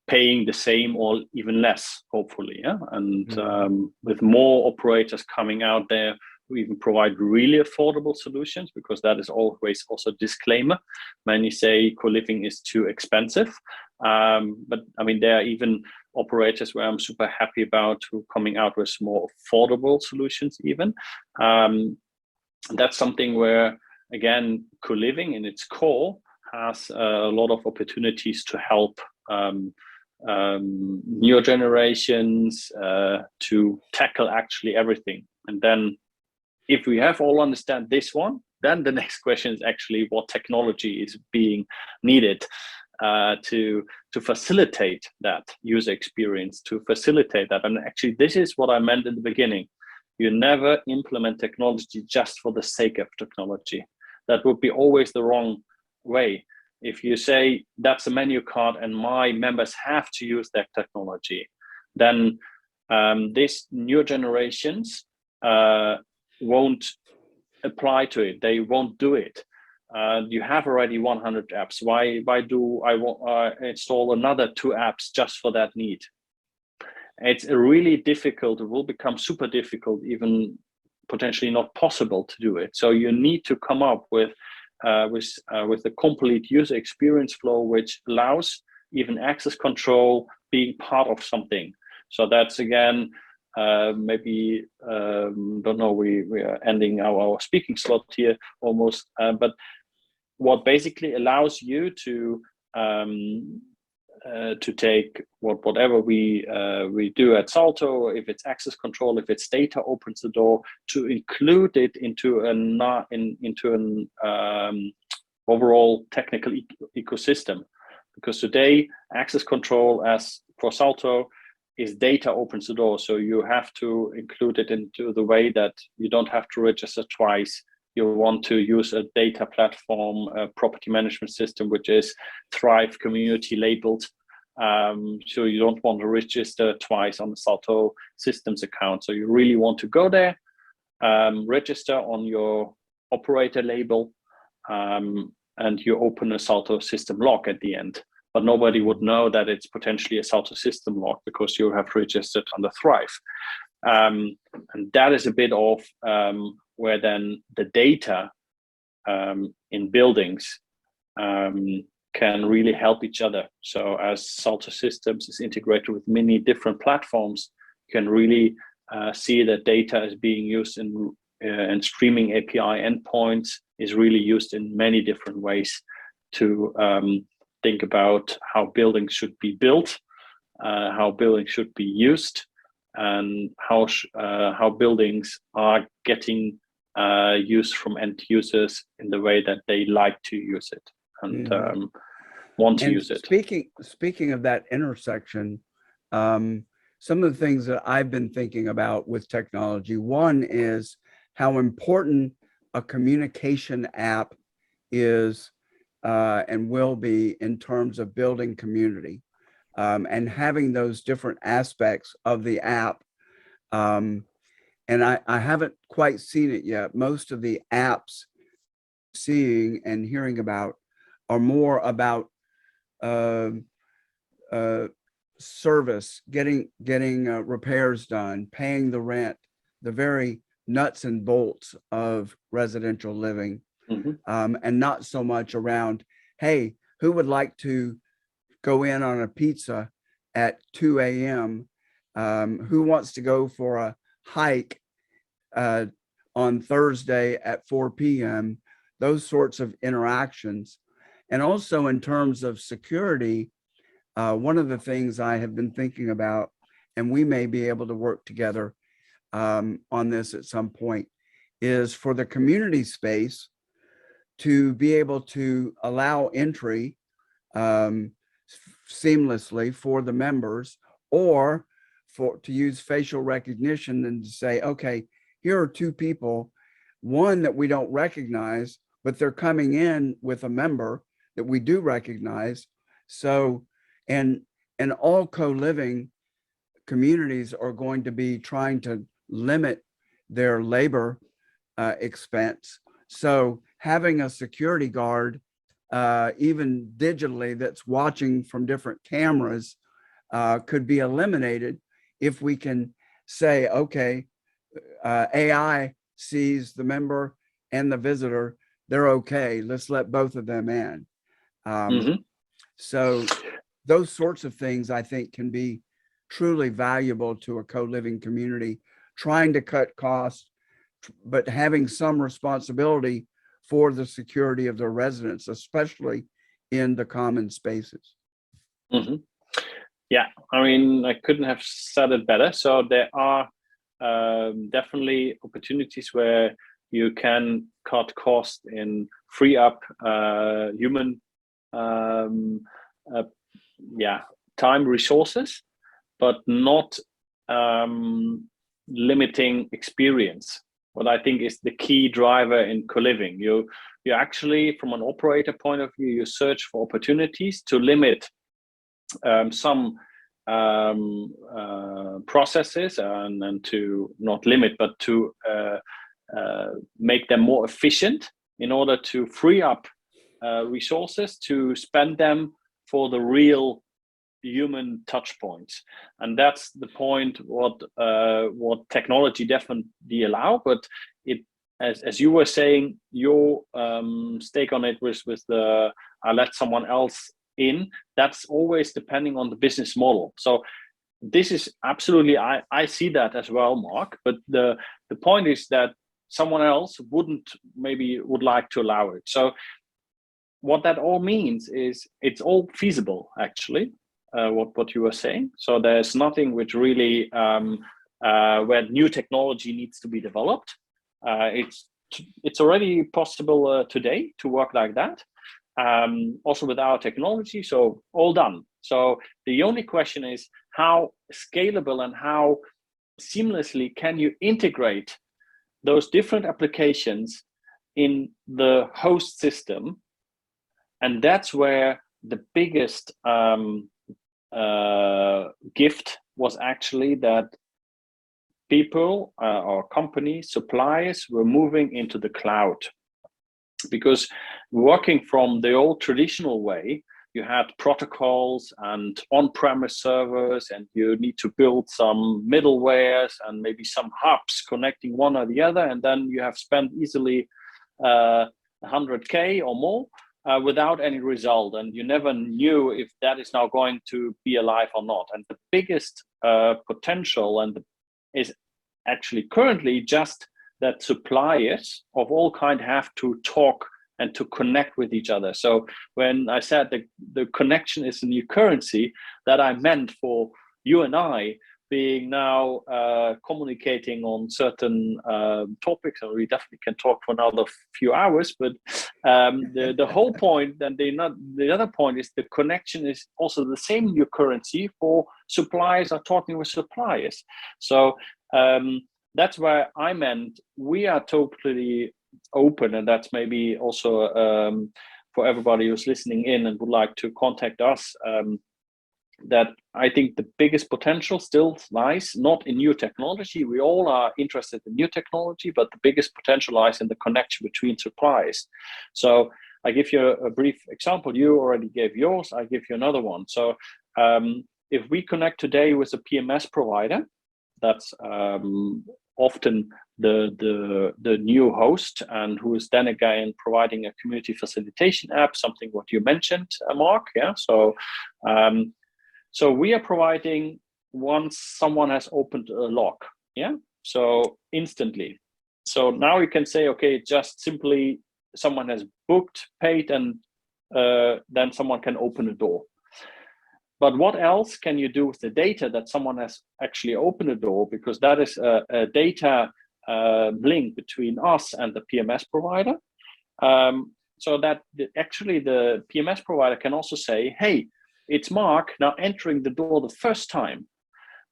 Speaker 2: paying the same or even less, hopefully. Yeah? And with more operators coming out there, we even provide really affordable solutions, because that is always also a disclaimer. Many say co-living is too expensive, but I mean, there are even operators where I'm super happy about who coming out with more affordable solutions even. That's something where, again, co-living in its core has a lot of opportunities to help newer generations to tackle actually everything. And then if we have all understand this one, then the next question is actually what technology is being needed to facilitate that user experience, to facilitate that. And actually, this is what I meant in the beginning. You never implement technology just for the sake of technology. That would be always the wrong way. If you say that's a menu card and my members have to use that technology, then these new generations won't apply to it. They won't do it. You have already 100 apps. Why do I install another 2 apps just for that need? It's really difficult. It will become super difficult, even potentially not possible to do it. So you need to come up with a complete user experience flow, which allows even access control being part of something. So that's again, maybe don't know. We are ending our speaking slot here almost, but what basically allows you to take whatever we do at Salto, if it's access control, if it's data opens the door, to include it into an overall technical ecosystem. Because today, access control, as for Salto, is data opens the door. So you have to include it into the way that you don't have to register twice. You want to use a data platform, a property management system, which is Thrive community labeled. So you don't want to register twice on the Salto Systems account. So you really want to go there, register on your operator label, and you open a Salto system lock at the end. But nobody would know that it's potentially a Salto system lock because you have registered under Thrive. And that is a bit of where then the data in buildings can really help each other. So as Salto Systems is integrated with many different platforms, you can really see that data is being used in and streaming API endpoints is really used in many different ways to think about how buildings should be built, how buildings should be used, and how buildings are getting used from end users in the way that they like to use it and want to use it.
Speaker 1: Speaking of that intersection, some of the things that I've been thinking about with technology, one is how important a communication app is and will be in terms of building community and having those different aspects of the app. And I haven't quite seen it yet. Most of the apps seeing and hearing about are more about service, getting repairs done, paying the rent, the very nuts and bolts of residential living, and not so much around, hey, who would like to go in on a pizza at 2 a.m.? Who wants to go for a hike on Thursday at 4 p.m.? Those sorts of interactions. And also in terms of security, one of the things I have been thinking about, and we may be able to work together on this at some point, is for the community space to be able to allow entry seamlessly for the members, or to use facial recognition and to say, okay, here are two people, one that we don't recognize, but they're coming in with a member that we do recognize. So, and all co-living communities are going to be trying to limit their labor expense. So having a security guard, even digitally, that's watching from different cameras could be eliminated if we can say, okay, AI sees the member and the visitor, they're okay, let's let both of them in. So those sorts of things I think can be truly valuable to a co-living community, trying to cut costs, but having some responsibility for the security of their residents, especially in the common spaces.
Speaker 2: Yeah, I mean, I couldn't have said it better. So there are definitely opportunities where you can cut costs and free up human time resources, but not limiting experience. What I think is the key driver in co-living. You actually, from an operator point of view, you search for opportunities to limit some processes and to not limit, but to make them more efficient in order to free up resources to spend them for the real human touch points. And that's the point what technology definitely allow, but it, as you were saying, your stake on it was with the let someone else in. That's always depending on the business model. So this is absolutely, I see that as well, Mark, but the point is that someone else would like to allow it. So what that all means is it's all feasible, actually, what you were saying. So there's nothing which really where new technology needs to be developed. It's already possible today to work like that, also with our technology. So all done. So the only question is how scalable and how seamlessly can you integrate those different applications in the host system. And that's where the biggest gift was actually that people or companies, suppliers were moving into the cloud. because working from the old traditional way, you had protocols and on-premise servers, and you need to build some middlewares and maybe some hubs connecting one or the other, and then you have spent easily 100K or more without any result, and you never knew if that is now going to be alive or not. And the biggest potential is actually currently just that suppliers of all kind have to talk and to connect with each other. So when I said the connection is a new currency, that I meant for you and I being now communicating on certain topics, and we definitely can talk for another few hours, but the whole point, and the other point is the connection is also the same new currency for suppliers are talking with suppliers. So that's where I meant we are totally open, and that's maybe also for everybody who's listening in and would like to contact us, that I think the biggest potential still lies not in new technology. We all are interested in new technology, but the biggest potential lies in the connection between suppliers. So I give you a brief example. You already gave yours, I give you another one. So if we connect today with a PMS provider, that's often the new host, and who is then again providing a community facilitation app, something what you mentioned, Mark. Yeah. So we are providing once someone has opened a lock. Yeah. So instantly. So now you can say, okay, just simply someone has booked, paid, and then someone can open a door. But what else can you do with the data that someone has actually opened a door? Because that is a data link between us and the PMS provider. So that actually the PMS provider can also say, hey, it's Mark now entering the door the first time.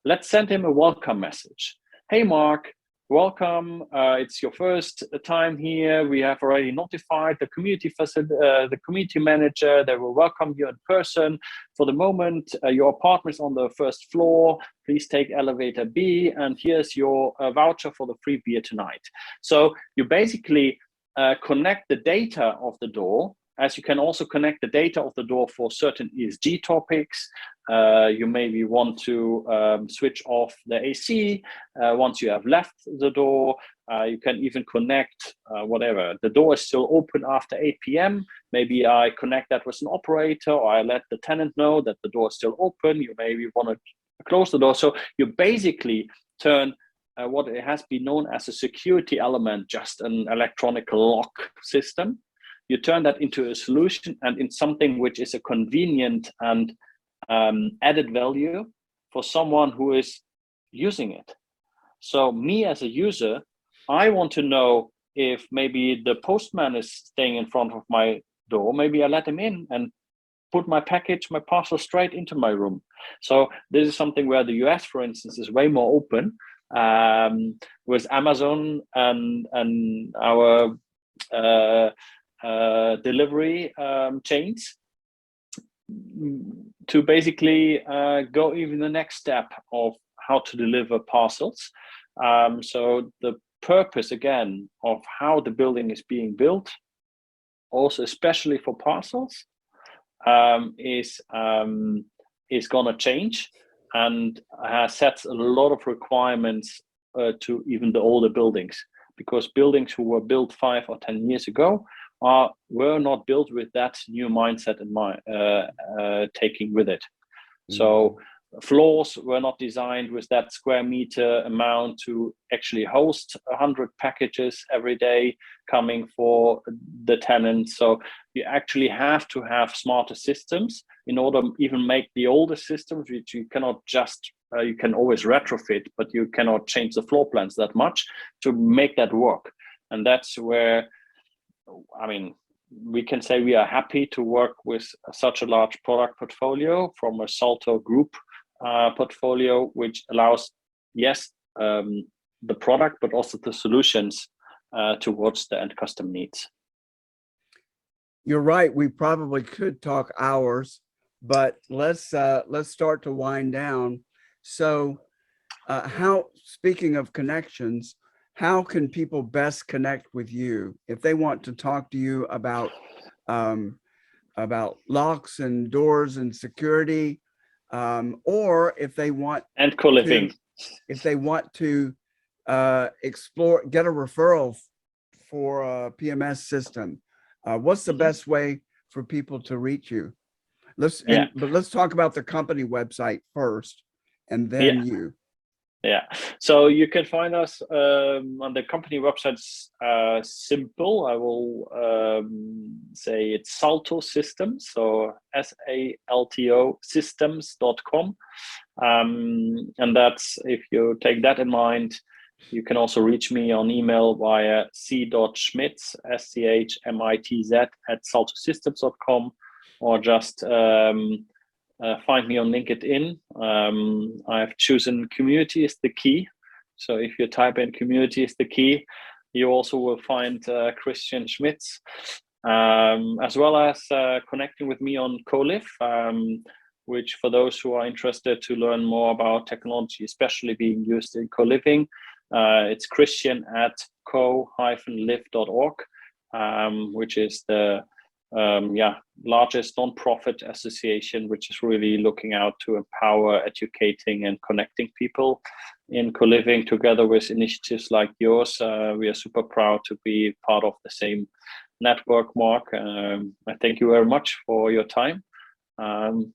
Speaker 2: Let's send him a welcome message. Hey, Mark, welcome. It's your first time here. We have already notified the the community manager. They will welcome you in person. For the moment, your apartment is on the first floor. Please take elevator B, and here's your voucher for the free beer tonight. So you basically connect the data of the door, as you can also connect the data of the door for certain ESG topics. You maybe want to switch off the AC once you have left the door. You can even connect whatever. The door is still open after 8 p.m. Maybe I connect that with an operator, or I let the tenant know that the door is still open. You maybe want to close the door. So you basically turn what it has been known as a security element, just an electronic lock system. You turn that into a solution and in something which is a convenient and added value for someone who is using it. So me as a user, I want to know if maybe the postman is staying in front of my door. Maybe I let him in and put my package, my parcel straight into my room. So this is something where the US, for instance, is way more open with Amazon and our delivery chains to basically go even the next step of how to deliver parcels. So the purpose again of how the building is being built, also especially for parcels, is going to change, and sets a lot of requirements to even the older buildings, because buildings who were built 5 or 10 years ago were not built with that new mindset in mind, taking with it. Mm-hmm. So floors were not designed with that square meter amount to actually host 100 packages every day coming for the tenants. So you actually have to have smarter systems in order to even make the older systems, which you cannot just, you can always retrofit, but you cannot change the floor plans that much to make that work. And that's where, I mean, we can say we are happy to work with such a large product portfolio from a Salto group portfolio, which allows, yes, the product, but also the solutions towards the end customer needs.
Speaker 1: You're right. We probably could talk hours, but let's start to wind down. So, speaking of connections, how can people best connect with you if they want to talk to you um, about locks and doors and security, or if they want
Speaker 2: And co-living.
Speaker 1: to explore, get a referral for a PMS system, what's the best way for people to reach you? But let's talk about the company website first, and then you.
Speaker 2: Yeah, so you can find us on the company website's simple. I will say it's Salto Systems, so SALTO systems.com. And that's, if you take that in mind, you can also reach me on email via c.schmitz, SCHMITZ @saltosystems.com, or just find me on LinkedIn. I've chosen community is the key. So if you type in community is the key, you also will find Christian Schmitz, as well as connecting with me on Co-Liv, which for those who are interested to learn more about technology, especially being used in co-living, it's Christian at co-liv.org, which is the largest non-profit association, which is really looking out to empower, educating, and connecting people in co-living. Together with initiatives like yours, we are super proud to be part of the same network, Mark. I thank you very much for your time. I'm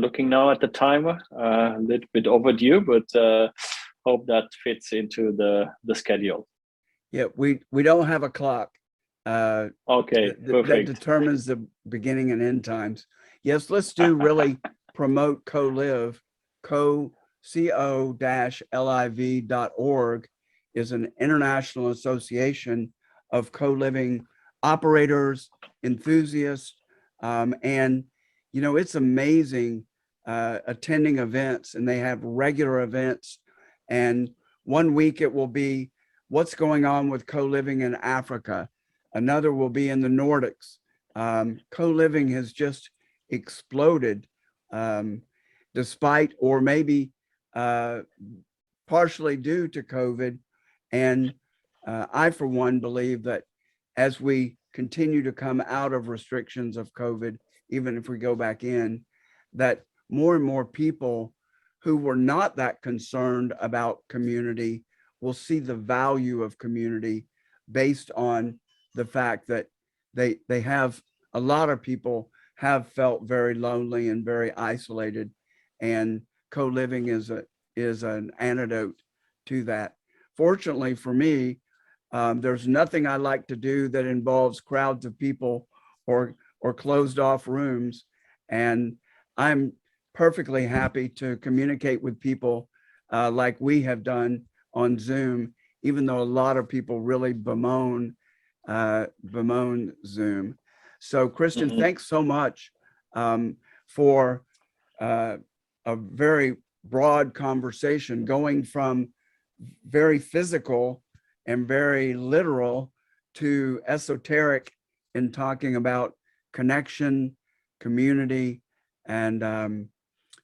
Speaker 2: looking now at the timer, a little bit overdue, but hope that fits into the schedule.
Speaker 1: Yeah, we don't have a clock.
Speaker 2: Okay, perfect.
Speaker 1: That determines the beginning and end times. Yes, let's do really promote Co-Liv. co-liv.org is an international association of co-living operators, enthusiasts, and it's amazing attending events, and they have regular events. And one week it will be what's going on with co-living in Africa. Another will be in the Nordics. Co-living has just exploded, despite, or maybe partially due to COVID. And I, for one, believe that as we continue to come out of restrictions of COVID, even if we go back in, that more and more people who were not that concerned about community will see the value of community based on the fact that they have, a lot of people have felt very lonely and very isolated, and co-living is an antidote to that. Fortunately for me, there's nothing I like to do that involves crowds of people or closed off rooms, and I'm perfectly happy to communicate with people like we have done on Zoom, even though a lot of people really bemoan Zoom. So Christian, thanks so much for a very broad conversation, going from very physical and very literal to esoteric in talking about connection, community, and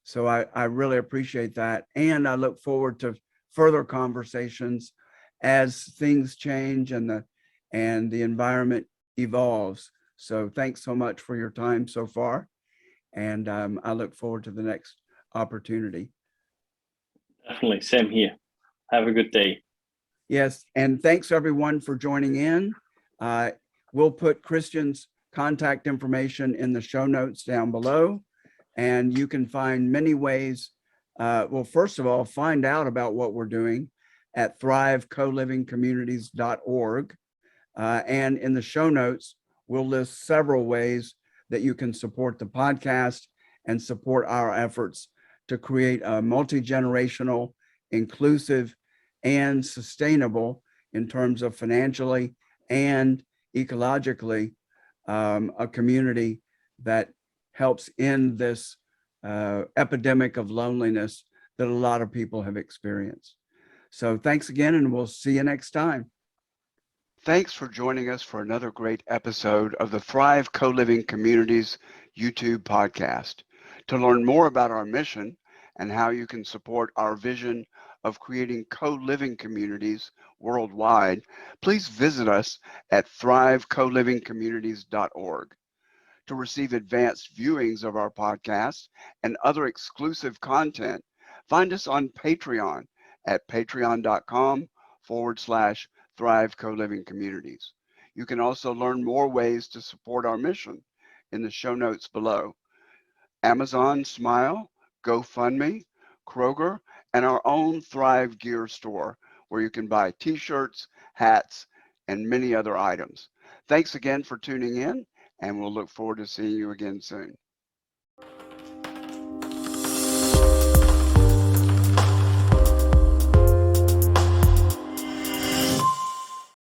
Speaker 1: so I really appreciate that. And I look forward to further conversations as things change and the environment evolves. So thanks so much for your time so far. And I look forward to the next opportunity.
Speaker 2: Definitely, same here. Have a good day.
Speaker 1: Yes, and thanks everyone for joining in. We'll put Christian's contact information in the show notes down below, and you can find many ways. Well, first of all, find out about what we're doing at thrivecolivingcommunities.org. And in the show notes, we'll list several ways that you can support the podcast and support our efforts to create a multi-generational, inclusive, and sustainable, in terms of financially and ecologically, a community that helps end this epidemic of loneliness that a lot of people have experienced. So thanks again, and we'll see you next time. Thanks for joining us for another great episode of the Thrive Co-Living Communities YouTube podcast. To learn more about our mission and how you can support our vision of creating co-living communities worldwide, please visit us at thrivecolivingcommunities.org. To receive advanced viewings of our podcast and other exclusive content, find us on Patreon at patreon.com/Thrive Co-Living Communities. You can also learn more ways to support our mission in the show notes below. Amazon Smile, GoFundMe, Kroger, and our own Thrive Gear store, where you can buy t-shirts, hats, and many other items. Thanks again for tuning in, and we'll look forward to seeing you again soon.